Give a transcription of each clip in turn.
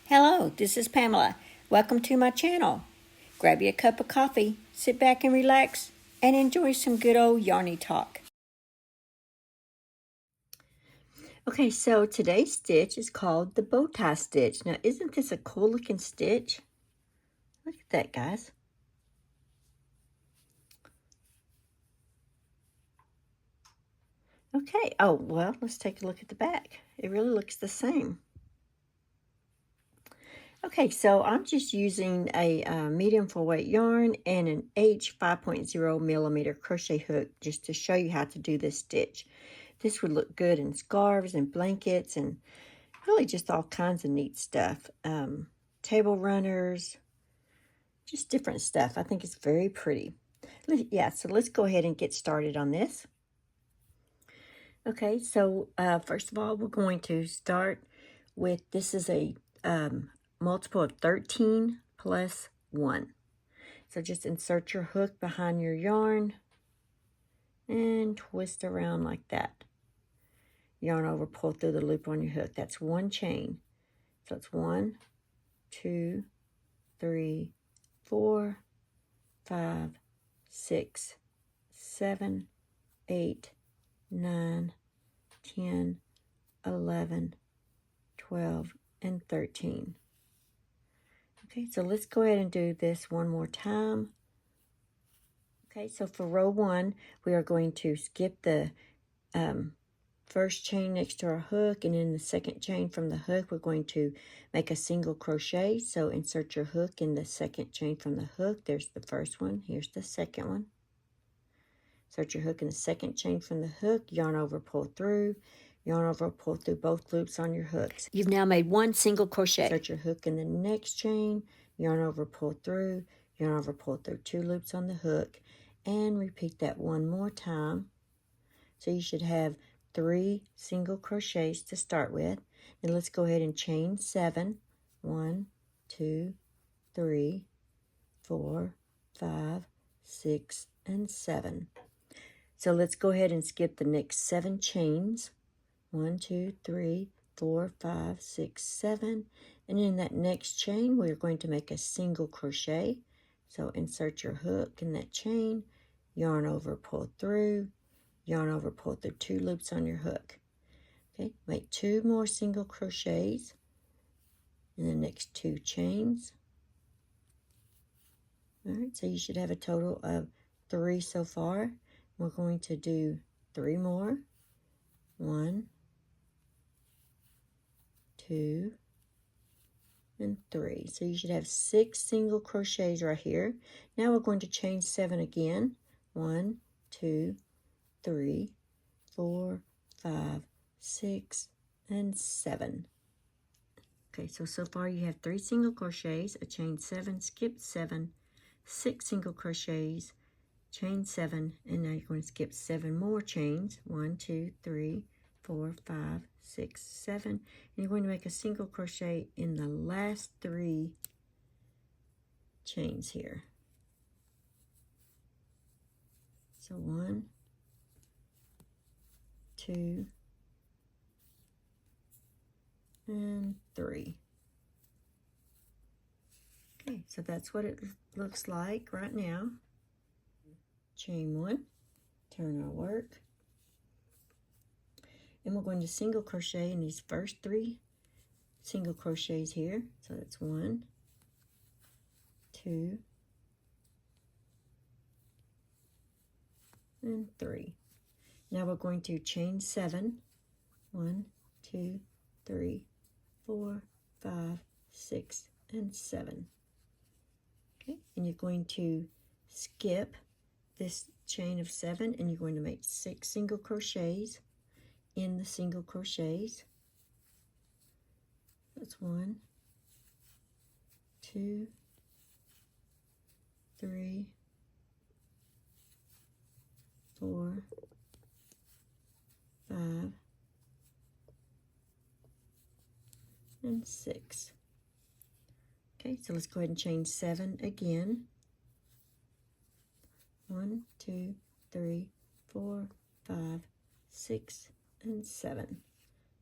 Hello, this is Pamela. Welcome to my channel. Grab you a cup of coffee, sit back and relax, and enjoy some good old yarny talk. Okay, so today's stitch is called the bow tie stitch. Now, isn't this a cool looking stitch? Look at that, guys. Okay, oh, well, let's take a look at the back. It really looks the same. Okay, so I'm just using a medium full weight yarn and an H 5.0 millimeter crochet hook just to show you how to do this stitch. This would look good in scarves and blankets and really just all kinds of neat stuff. Table runners, just different stuff. I think it's very pretty. Yeah, so let's go ahead and get started on this. Okay, so first of all, we're going to start with, this is a multiple of 13 plus 1. So just insert your hook behind your yarn and twist around like that. Yarn over, pull through the loop on your hook. That's one chain. So it's 1, 2, 3, 4, 5, 6, 7, 8, 9, 10, 11, 12, and 13. Okay, so let's go ahead and do this one more time. Okay, so for row 1, we are going to skip the first chain next to our hook, and in the second chain from the hook, we're going to make a single crochet. So insert your hook in the second chain from the hook. There's the first one. Here's the second one. Insert your hook in the second chain from the hook, yarn over, pull through, yarn over, pull through both loops on your hooks. You've now made one single crochet. Insert your hook in the next chain, yarn over, pull through, yarn over, pull through 2 loops on the hook, and repeat that one more time. So you should have 3 single crochets to start with. And let's go ahead and chain 7. 1, 2, 3, 4, 5, 6, and 7. So let's go ahead and skip the next 7 chains. 1, 2, 3, 4, 5, 6, 7. And in that next chain, we're going to make a single crochet. So insert your hook in that chain, yarn over, pull through, yarn over, pull through 2 loops on your hook. Okay, make 2 more single crochets in the next 2 chains. All right, so you should have a total of 3 so far. We're going to do 3 more. 1, 2, and 3. So you should have 6 single crochets right here. Now we're going to chain 7 again. 1, 2, 3, 4, 5, 6, and 7. Okay, so far you have 3 single crochets, a chain 7, skip 7, 6 single crochets, chain 7, and now you're going to skip 7 more chains. 1, 2, 3, 4, 5, 6, 7, and you're going to make a single crochet in the last 3 chains here. So 1, 2, and 3. Okay, so that's what it looks like right now. Chain 1, turn our work, and we're going to single crochet in these first 3 single crochets here. So that's 1, 2, and 3. Now we're going to chain 7. 1, 2, 3, 4, 5, 6, and 7. Okay, and you're going to skip this chain of 7, and you're going to make 6 single crochets in the single crochets. That's 1, 2, 3, 4, 5, and 6. Okay, so let's go ahead and chain 7 again. 1, 2, 3, 4, 5, 6, and 7.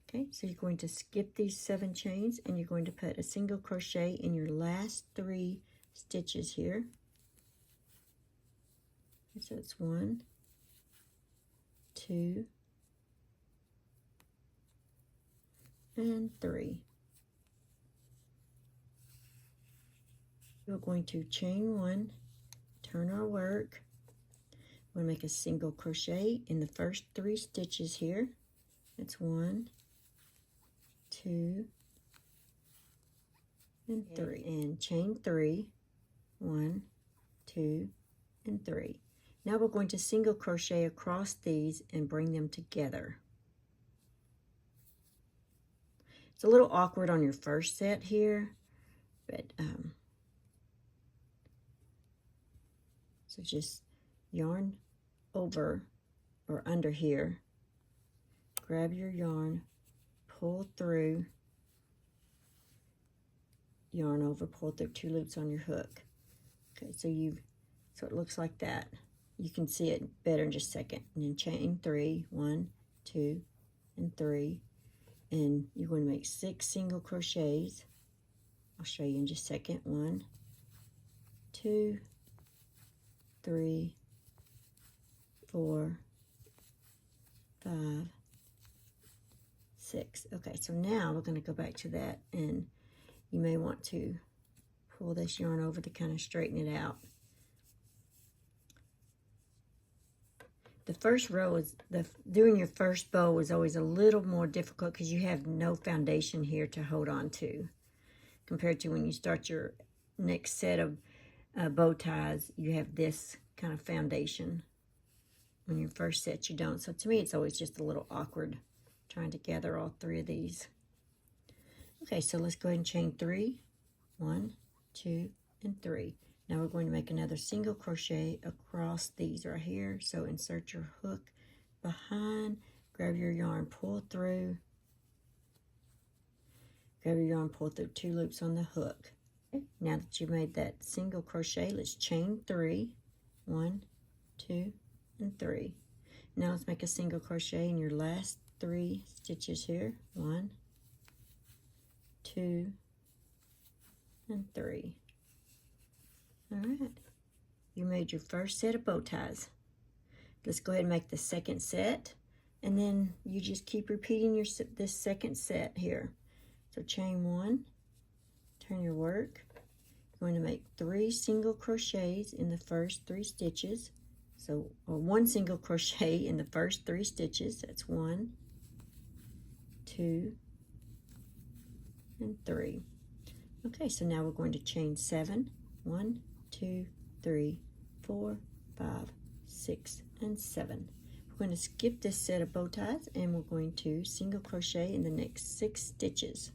Okay, so you're going to skip these 7 chains and you're going to put a single crochet in your last 3 stitches here. So it's 1, 2, and 3. We're going to chain 1, turn our work. We're going to make a single crochet in the first 3 stitches here. That's 1, 2, and 3. And chain 3, 1, 2, and 3. Now we're going to single crochet across these and bring them together. It's a little awkward on your first set here, but so just yarn over or under here, grab your yarn, pull through, yarn over, pull through 2 loops on your hook. Okay, so it looks like that. You can see it better in just a second. And then chain 3, 1, 2, and 3. And you're going to make 6 single crochets. I'll show you in just a second. 1, 2, 3, 4, 5, 6. Okay, so now we're going to go back to that, and you may want to pull this yarn over to kind of straighten it out. The first row is, doing your first bow is always a little more difficult because you have no foundation here to hold on to. Compared to when you start your next set of bow ties, you have this kind of foundation. On your first set, you don't. So to me, it's always just a little awkward trying to gather all 3 of these. Okay, so let's go ahead and chain 3. 1, 2, and 3. Now we're going to make another single crochet across these right here. So insert your hook behind, grab your yarn, pull through, grab your yarn, pull through 2 loops on the hook. Okay. Now that you've made that single crochet, let's chain 3. 1, 2, and 3. Now let's make a single crochet in your last 3 stitches here. 1, 2, and 3. All right, you made your first set of bow ties. Let's go ahead and make the second set, and then you just keep repeating this second set here. So chain 1, turn your work. You're going to make 3 single crochets in the first 3 stitches. So, or 1 single crochet in the first 3 stitches. That's 1, 2, and 3. Okay, so now we're going to chain 7. 1, 2, 3, 4, 5, 6, and 7. We're going to skip this set of bow ties and we're going to single crochet in the next 6 stitches.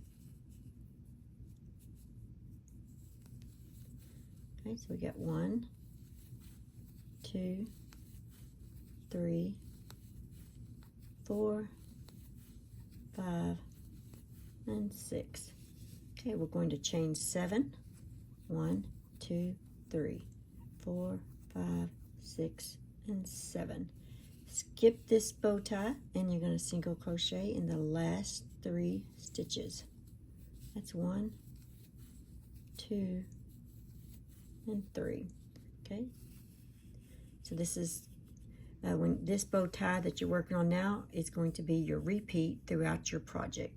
Okay, so we got 1, 2, 3, 4, 5, and 6. Okay, we're going to chain 7. 1, 2, 3, 4, 5, 6, and 7. Skip this bow tie and you're going to single crochet in the last 3 stitches. That's 1, 2, and 3. Okay, so this is when this bow tie that you're working on now is going to be your repeat throughout your project.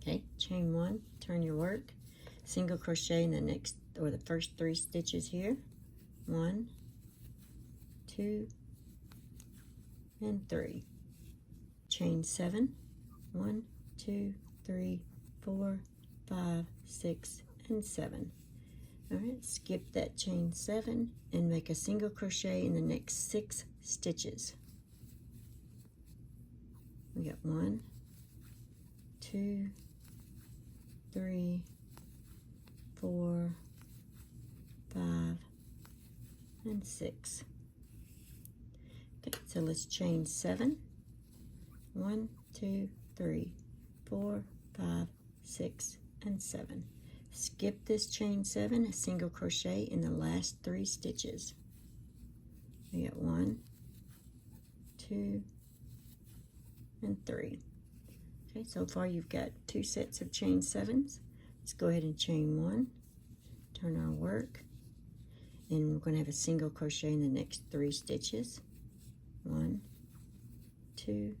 Okay, chain 1, turn your work, single crochet in the next or the first 3 stitches here. 1, 2, and 3. Chain 7. 1, 2, 3, 4, 5, 6, and 7. All right, skip that chain 7 and make a single crochet in the next 6 stitches. We got 1, 2, 3, 4, 5, and 6. Okay, so let's chain 7. 1, 2, 3, 4, 5, 6, and 7. Skip this chain 7, a single crochet in the last 3 stitches. We got 1, 2, and 3. Okay, so far you've got 2 sets of chain 7s. Let's go ahead and chain 1, turn our work, and we're going to have a single crochet in the next 3 stitches. 1, 2,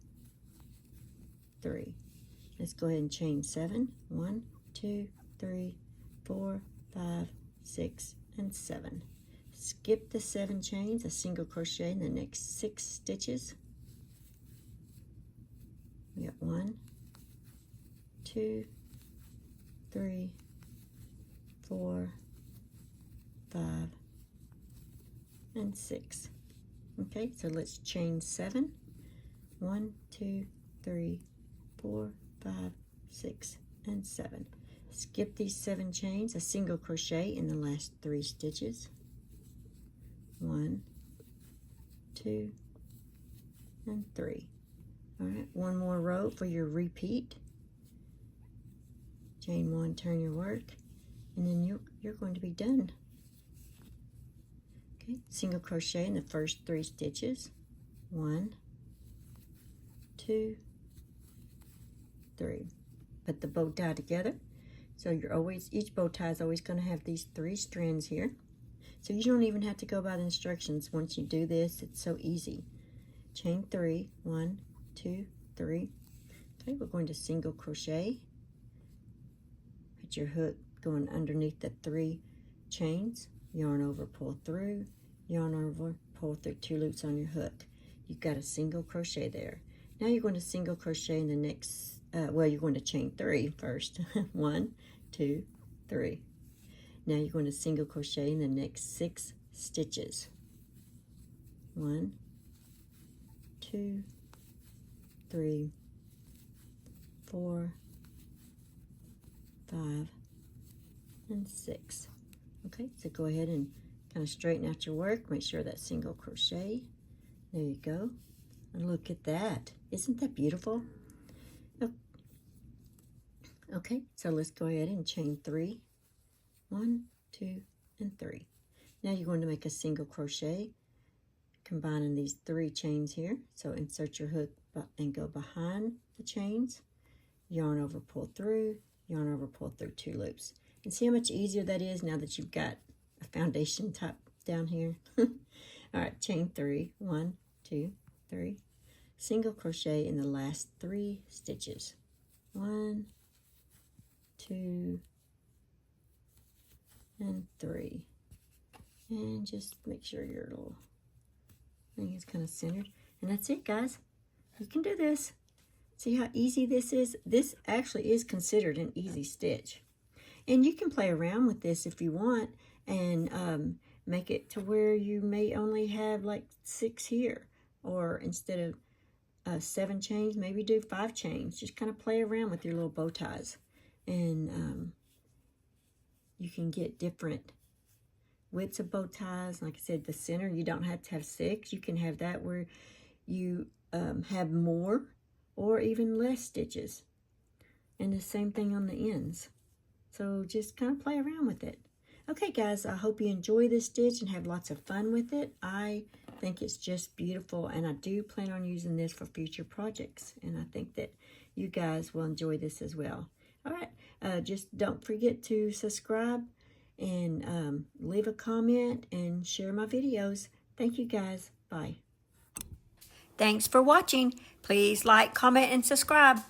3. Let's go ahead and chain 7. 1, 2, 3, 4, 5, 6, and 7. Skip the 7 chains, a single crochet in the next 6 stitches. We got 1, 2, 3, 4, 5, and 6. Okay, so let's chain 7. 1, 2, 3, 4, 5, 6, and 7. Skip these 7 chains, a single crochet in the last 3 stitches. 1, 2, and 3. All right, one more row for your repeat. Chain 1, turn your work, and then you're going to be done. Okay, single crochet in the first 3 stitches. 1, 2, 3. Put the bow tie together. So each bow tie is always going to have these 3 strands here. So you don't even have to go by the instructions. Once you do this, it's so easy. Chain 3, 1, 2, 3. Okay, we're going to single crochet. Put your hook going underneath the 3 chains. Yarn over, pull through, yarn over, pull through 2 loops on your hook. You've got a single crochet there. Now you're going to single crochet in the next, well, you're going to chain 3 first. 1, 2, 3. Now you're going to single crochet in the next 6 stitches. 1, 2, 3, 4, 5, and 6. Okay, so go ahead and kind of straighten out your work. Make sure that's single crochet. There you go. And look at that. Isn't that beautiful? Okay, so let's go ahead and chain 3. 1, 2, and 3. Now you're going to make a single crochet, combining these 3 chains here. So insert your hook and go behind the chains, yarn over, pull through, yarn over, pull through 2 loops. And see how much easier that is now that you've got a foundation top down here. All right, chain 3, 1, 2, 3. Single crochet in the last 3 stitches. 1, 2, and 3. And just make sure your little thing is kind of centered. And that's it, guys. You can do this. See how easy this is? This actually is considered an easy stitch. And you can play around with this if you want and make it to where you may only have like 6 here. Or instead of 7 chains, maybe do 5 chains. Just kind of play around with your little bow ties. And you can get different widths of bow ties. Like I said, the center, you don't have to have 6. You can have that where you have more or even less stitches. And the same thing on the ends. So just kind of play around with it. Okay, guys, I hope you enjoy this stitch and have lots of fun with it. I think it's just beautiful, and I do plan on using this for future projects. And I think that you guys will enjoy this as well. All right, just don't forget to subscribe and leave a comment and share my videos. Thank you, guys. Bye. Thanks for watching. Please like, comment, and subscribe.